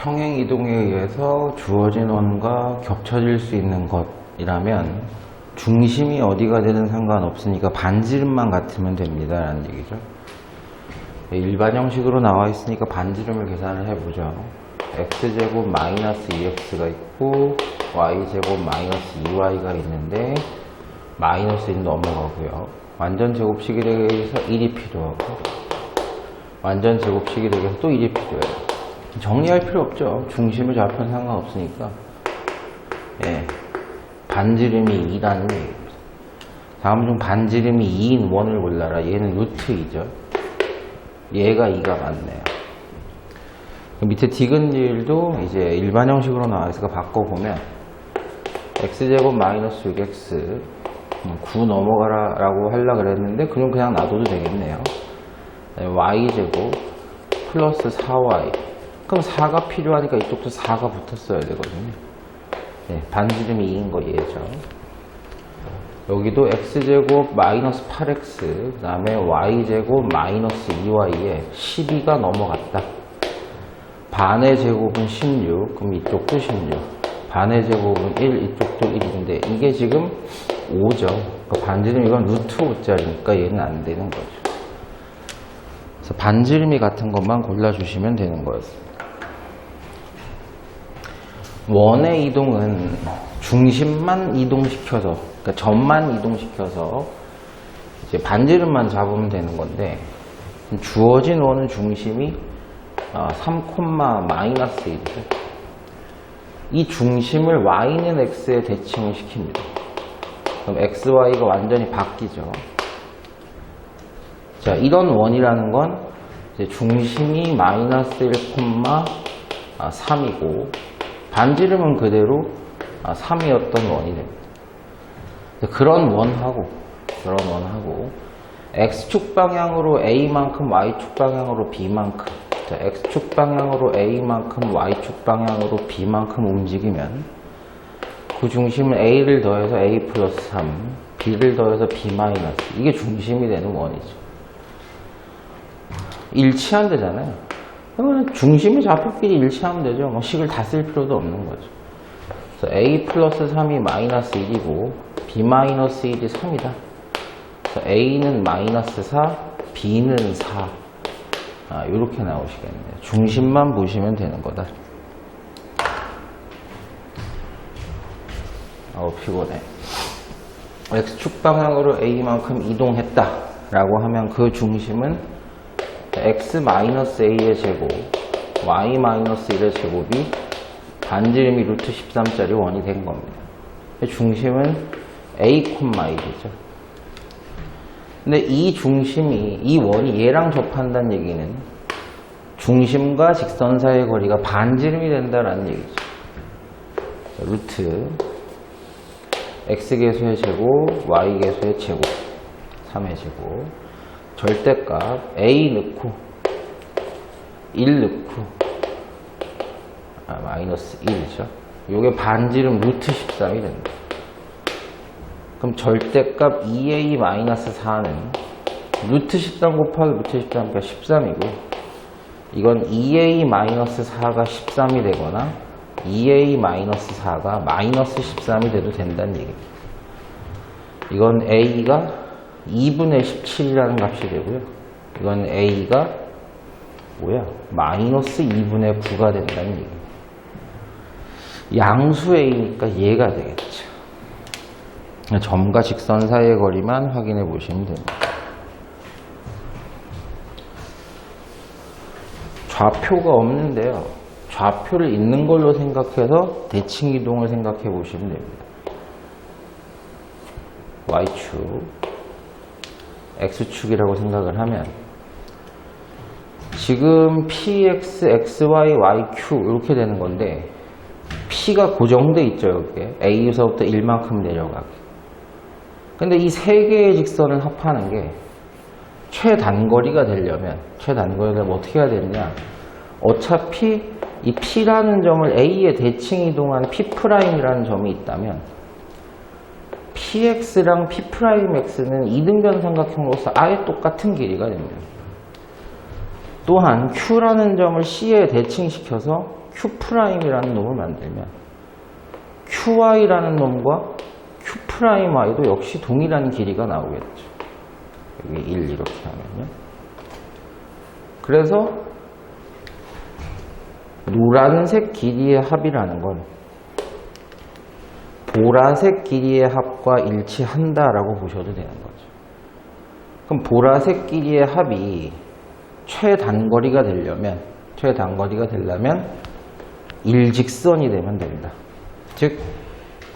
평행 이동에 의해서 주어진 원과 겹쳐질 수 있는 것이라면 중심이 어디가 되든 상관없으니까 반지름만 같으면 됩니다 라는 얘기죠. 일반 형식으로 나와 있으니까 반지름을 계산을 해보죠. x제곱 마이너스 2x가 있고 y제곱 마이너스 2y가 있는데 마이너스 1 넘어가고요. 완전 제곱식이 되기 위해서 1이 필요하고 완전 제곱식이 되기 위해서 또 1이 필요해요. 정리할 필요 없죠. 중심을 잡혀도 상관없으니까. 예, 반지름이 2라는 얘기입니다. 다음 중 반지름이 2인 원을 골라라. 얘는 루트 2죠. 얘가 2가 맞네요. 밑에 디귿일도 이제 일반 형식으로 나와 있으니까 바꿔보면 x제곱 마이너스 6x 9 넘어가라 라고 하려고 그랬는데 그냥 놔둬도 되겠네요. y제곱 플러스 4y 그럼 4가 필요하니까 이쪽도 4가 붙었어야 되거든요. 네, 반지름이 2인 거 얘죠. 여기도 x제곱 마이너스 8x 그 다음에 y제곱 마이너스 2y에 12가 넘어갔다. 반의 제곱은 16 그럼 이쪽도 16 반의 제곱은 1 이쪽도 1인데 이게 지금 5죠. 그러니까 반지름 이건 루트 5짜리니까 얘는 안 되는 거죠. 그래서 반지름이 같은 것만 골라주시면 되는 거였습니다. 원의 이동은 중심만 이동시켜서, 그러니까 점만 이동시켜서 이제 반지름만 잡으면 되는 건데 주어진 원은 중심이 3, 마이너스 1이죠. 이 중심을 y는 x에 대칭을 시킵니다. 그럼 x, y가 완전히 바뀌죠. 자, 이런 원이라는 건 이제 중심이 마이너스 1, 3이고 반지름은 그대로 3이었던 원이 됩니다. 그런 원하고 x축 방향으로 a만큼 y축 방향으로 b만큼 자, x축 방향으로 a만큼 y축 방향으로 b만큼 움직이면 그 중심을 a를 더해서 a 플러스 3 b를 더해서 b 마이너스 이게 중심이 되는 원이죠. 일치한대잖아요. 그러면 중심의 좌표끼리 일치하면 되죠. 뭐 식을 다 쓸 필요도 없는 거죠. 그래서 a 플러스 3이 마이너스 1이고 b 마이너스 1이 3이다. 그래서 a는 마이너스 4, b는 4. 이렇게 나오시겠네요. 중심만 보시면 되는 거다. 피곤해. x축 방향으로 a만큼 이동했다 라고 하면 그 중심은 x-a의 제곱, y-1의 제곱이 반지름이 루트 13짜리 원이 된 겁니다. 중심은 a,1이죠. 근데 이 중심이, 이 원이 얘랑 접한다는 얘기는 중심과 직선 사이의 거리가 반지름이 된다라는 얘기죠. 루트 x계수의 제곱, y계수의 제곱, 3의 제곱 절대값 a 넣고 1 넣고 마이너스 1이죠. 요게 반지름 루트 13이 됩니다. 그럼 절대값 2a 마이너스 4는 루트 13 곱하기 루트 13이니까 13이고 이건 2a 마이너스 4가 13이 되거나 2a 마이너스 4가 마이너스 13이 돼도 된다는 얘기입니다. 이건 a가 2분의 17이라는 값이 되고요. 이건 a가 마이너스 2분의 9가 된다는 얘기입니다. 양수 a니까 얘가 되겠죠. 점과 직선 사이의 거리만 확인해 보시면 됩니다. 좌표가 없는데요. 좌표를 있는 걸로 생각해서 대칭 이동을 생각해 보시면 됩니다. y축, x축이라고 생각을 하면 지금 px, xy, yq 이렇게 되는 건데 p가 고정돼 있죠. 여기에 a에서부터 1만큼 내려가게. 근데 이 세 개의 직선을 합하는 게 최단거리가 되려면 어떻게 해야 되느냐, 어차피 이 p라는 점을 a에 대칭 이동하는 p'이라는 점이 있다면 px랑 p'x는 이등변 삼각형으로서 아예 똑같은 길이가 됩니다. 또한 q라는 점을 c에 대칭시켜서 Q'이라는 놈을 만들면 QY라는 놈과 Q'Y도 역시 동일한 길이가 나오겠죠. 여기 1 이렇게 하면요. 그래서 노란색 길이의 합이라는 건 보라색 길이의 합과 일치한다라고 보셔도 되는 거죠. 그럼 보라색 길이의 합이 최단거리가 되려면 일직선이 되면 된다. 즉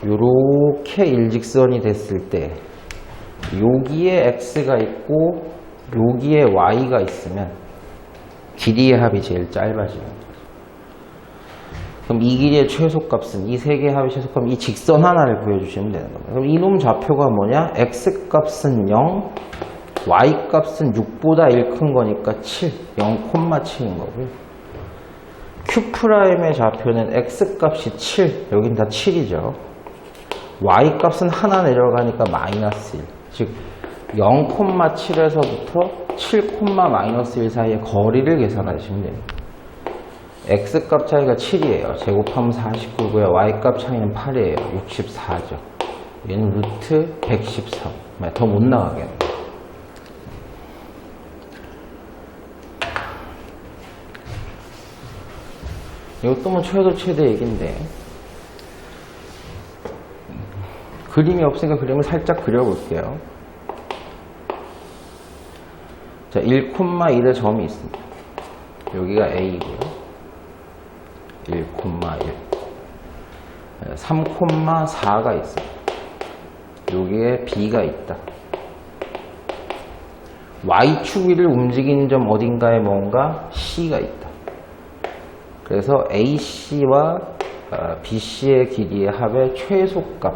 요렇게 일직선이 됐을 때 여기에 x가 있고 여기에 y가 있으면 길이의 합이 제일 짧아지는 거죠. 그럼 이 길이의 최소값은 이 세 개의 합의 최소값은 이 직선 하나를 구해주시면 되는 겁니다. 그럼 이놈 좌표가 뭐냐? x값은 0, y값은 6보다 1 큰 거니까 7, 0,7인 거고요. Q'의 좌표는 x값이 7, 여긴 다 7이죠. y값은 하나 내려가니까 마이너스 1, 즉 0,7에서부터 7,-1 사이의 거리를 계산하시면 됩니다. x값 차이가 7이에요. 제곱하면 49고요. y값 차이는 8이에요. 64죠. 얘는 루트 113. 더 못 나가겠네. 이것도 뭐 최소 최대 얘기인데 그림이 없으니까 그림을 살짝 그려볼게요. 자, 1,1의 점이 있습니다. 여기가 A고요. 1,1 3,4가 있습니다. 여기에 B가 있다. Y축 위를 움직이는 점 어딘가에 뭔가 C가 있다. 그래서 AC와 BC의 길이의 합의 최소값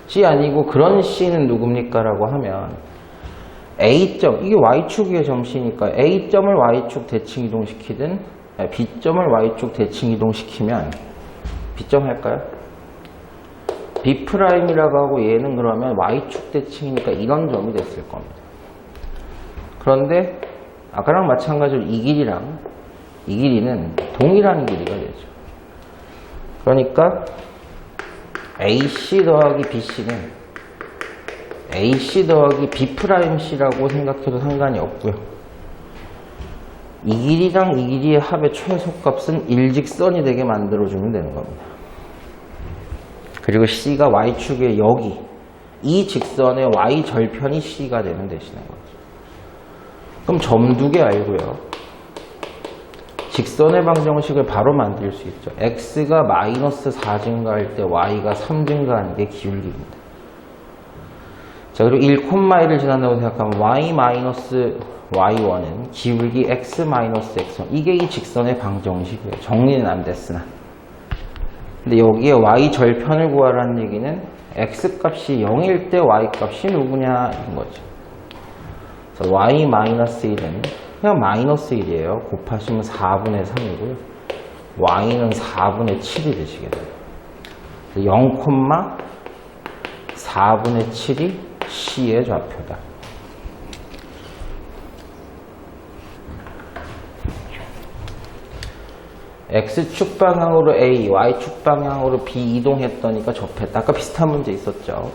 C 아니고 그런 C는 누굽니까? 라고 하면 A점, 이게 Y축 위의 점 C니까 A점을 Y축 대칭 이동시키든 B점을 Y축 대칭 이동시키면 B점 할까요? B'이라고 하고 얘는 그러면 Y축 대칭이니까 이런 점이 됐을 겁니다. 그런데 아까랑 마찬가지로 이 길이는 동일한 길이가 되죠. 그러니까 AC 더하기 BC는 AC 더하기 B'C라고 생각해도 상관이 없고요. 이 길이랑 이 길이의 합의 최소값은 일직선이 되게 만들어주면 되는 겁니다. 그리고 C가 Y축의 여기 이 직선의 Y절편이 C가 되면 되시는 거죠. 그럼 점 두 개 알고요. 직선의 방정식을 바로 만들 수 있죠. x가 마이너스 4 증가할 때 y가 3 증가하는 게 기울기입니다. 자, 그리고 1,1을 지난다고 생각하면 y 마이너스 y1은 기울기 x 마이너스 x1. 이게 이 직선의 방정식이에요. 정리는 안 됐으나. 근데 여기에 y 절편을 구하라는 얘기는 x 값이 0일 때 y 값이 누구냐인 거죠. 그래서 y 마이너스 1은 그냥 마이너스 1이에요. 곱하시면 4분의 3이고요. y는 4분의 7이 되시게 돼요. 0,4분의 7이 C의 좌표다. X축 방향으로 A, Y축 방향으로 B 이동했더니까 접했다. 아까 비슷한 문제 있었죠.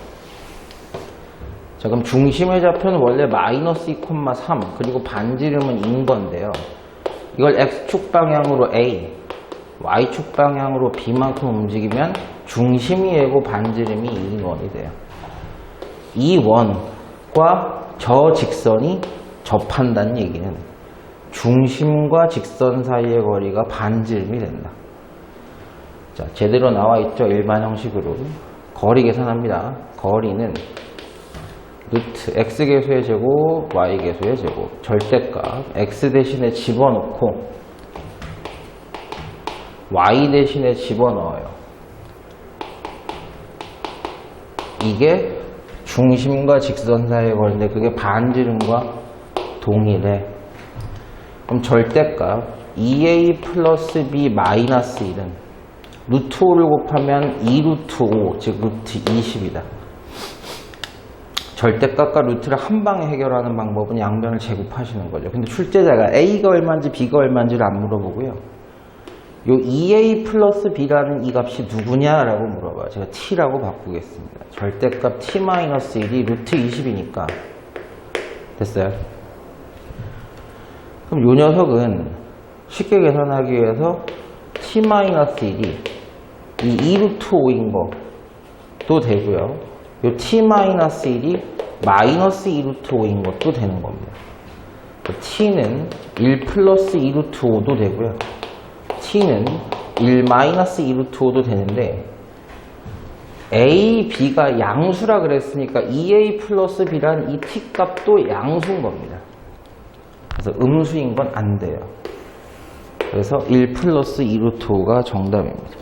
자, 그럼 중심의 좌표는 원래 마이너스 2,3 그리고 반지름은 인 건데요. 이걸 X축 방향으로 A, Y축 방향으로 B만큼 움직이면 중심이 A고 반지름이 2인 원이 돼요. 이 원과 저 직선이 접한다는 얘기는 중심과 직선 사이의 거리가 반지름이 된다. 자, 제대로 나와 있죠? 일반 형식으로. 거리 계산합니다. 거리는 루트 x계수의 제곱, y계수의 제곱, 절대값 x 대신에 집어넣고 y 대신에 집어넣어요. 이게 중심과 직선 사이의 거리인데 그게 반지름과 동일해. 그럼 절대값 2a 플러스 b 마이너스 1은 루트 5를 곱하면 2루트 5, 즉 루트 20이다. 절대값과 루트를 한 방에 해결하는 방법은 양변을 제곱하시는 거죠. 근데 출제자가 A가 얼마인지 B가 얼마인지를 안 물어보고요. 요 2a 플러스 b라는 이 값이 누구냐라고 물어봐요. 제가 t라고 바꾸겠습니다. 절대값 t-1이 루트 20이니까 됐어요? 그럼 요 녀석은 쉽게 계산하기 위해서 t-1이 이 2루트 5인 것도 되고요. 요 t-1이 마이너스 2루트 5인 것도 되는 겁니다. t는 1 플러스 2루트 5도 되고요. t는 1 마이너스 2루트 5도 되는데 a, b가 양수라 그랬으니까 2a 플러스 b란 이 t 값도 양수인 겁니다. 그래서 음수인 건 안 돼요. 그래서 1 플러스 2루트 5가 정답입니다.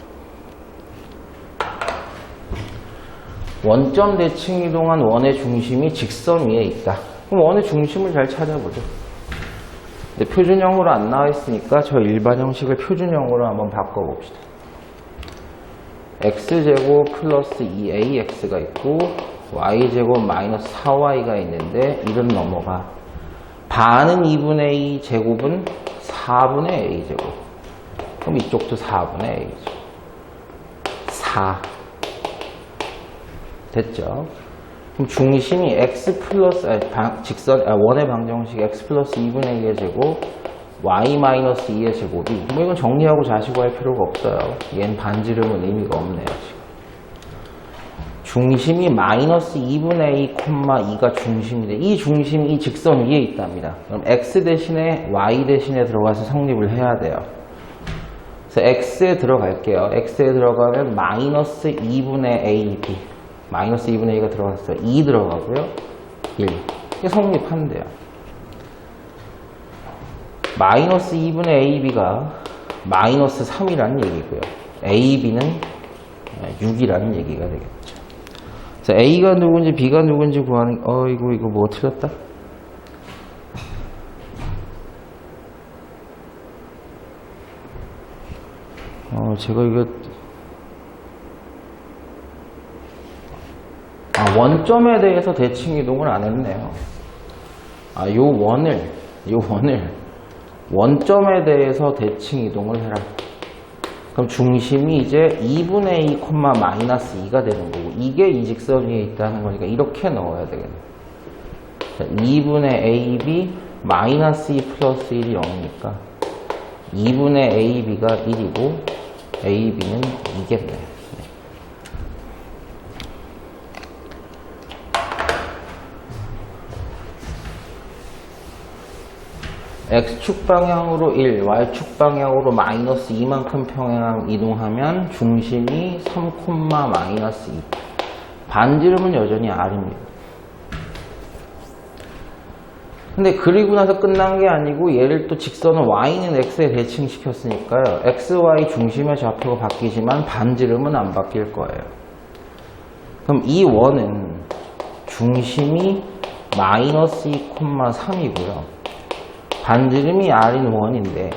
원점 대칭 이동한 원의 중심이 직선 위에 있다. 그럼 원의 중심을 잘 찾아보죠. 근데 표준형으로 안 나와 있으니까 저 일반 형식을 표준형으로 한번 바꿔봅시다. x제곱 플러스 2ax가 있고 y제곱 마이너스 4y가 있는데 1은 넘어가. 반은 2분의 2 제곱은 4분의 a제곱. 그럼 이쪽도 4분의 a제곱. 4. 됐죠? 그럼 중심이 x 플러스 원의 방정식 x 플러스 2분의 2의 제곱 y 마이너스 2의 제곱이 뭐 이건 정리하고 자시고 할 필요가 없어요. 얘는 반지름은 의미가 없네요. 지금. 중심이 마이너스 2분의 2, 2가 중심인데 이 중심이 이 직선 위에 있답니다. 그럼 x 대신에 y 대신에 들어가서 성립을 해야 돼요. 그래서 x에 들어갈게요. x에 들어가면 마이너스 2분의 ab 마이너스 2분의 2가 들어갔어요. 2 들어가고요. 1. 이게 성립한대요. 마이너스 2분의 ab가 마이너스 3이라는 얘기고요. ab는 6이라는 얘기가 되겠죠. 그래서 a가 누군지 b가 누군지 구하는, 이거 뭐 틀렸다? 제가 이거 원점에 대해서 대칭 이동을 안 했네요. 요 원을 원점에 대해서 대칭 이동을 해라. 그럼 중심이 이제 2분의 2, 마이너스 2가 되는 거고 이게 이 직선 위에 있다는 거니까 이렇게 넣어야 되겠네. 자, 2분의 ab 마이너스 2 플러스 1이 0이니까 2분의 ab가 1이고 ab는 2겠네. x축 방향으로 1, y축 방향으로 마이너스 2만큼 평행 이동하면 중심이 3, 마이너스 2. 반지름은 여전히 r입니다. 근데 그리고 나서 끝난 게 아니고 얘를 또 직선은 y는 x에 대칭시켰으니까요. x, y 중심의 좌표가 바뀌지만 반지름은 안 바뀔 거예요. 그럼 이 원은 중심이 마이너스 2, 3이고요. 반지름이 r인 원인데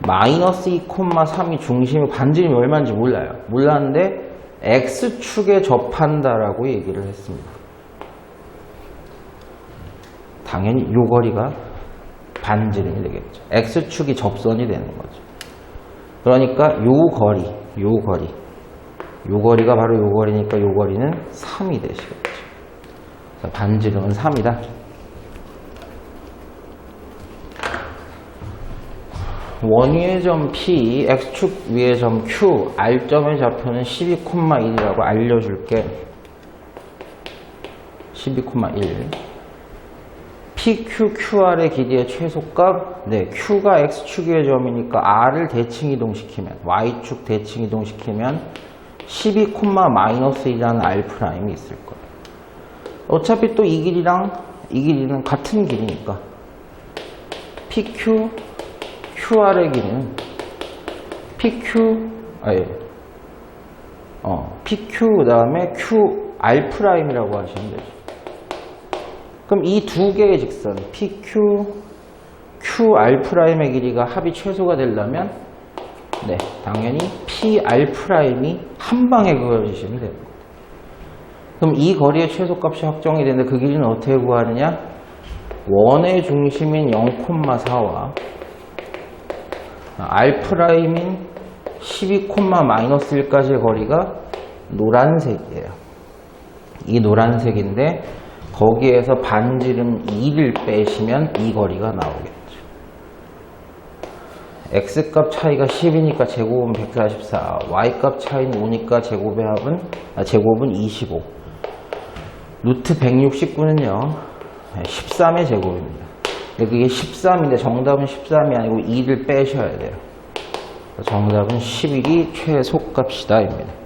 마이너스 2, 3이 중심이 반지름이 얼마인지 몰라요. 몰랐는데 x축에 접한다라고 얘기를 했습니다. 당연히 요 거리가 반지름이 되겠죠. x축이 접선이 되는 거죠. 그러니까 요 거리가 바로 요 거리니까 요 거리는 3이 되시겠죠. 반지름은 3이다. 원위의 점 P, X축 위의 점 Q, R점의 좌표는 12,1이라고 알려줄게. 12,1. PQ, QR의 길이의 최소값, Q가 X축 위의 점이니까 R을 대칭 이동시키면, Y축 대칭 이동시키면 12,-1이라는 R'이 있을 거예요. 어차피 또 이 길이랑 이 길이는 같은 길이니까 PQ, QR의 길이는 PQ 그 다음에 QR'이라고 하시면 되죠. 그럼 이 두 개의 직선 PQ, QR'의 길이가 합이 최소가 되려면 당연히 PR'이 한 방에 그어주시면 됩니다. 그럼 이 거리의 최소값이 확정이 되는데 그 길이는 어떻게 구하느냐? 원의 중심인 0,4와 R'인 12, 마이너스 1까지의 거리가 노란색이에요. 이 노란색인데 거기에서 반지름 2를 빼시면 이 거리가 나오겠죠. X값 차이가 10이니까 제곱은 144, Y값 차이는 5니까 제곱은 25. 루트 169는요 13의 제곱입니다. 근데 그게 13인데 정답은 13이 아니고 2를 빼셔야 돼요. 정답은 11이 최소값이다 입니다.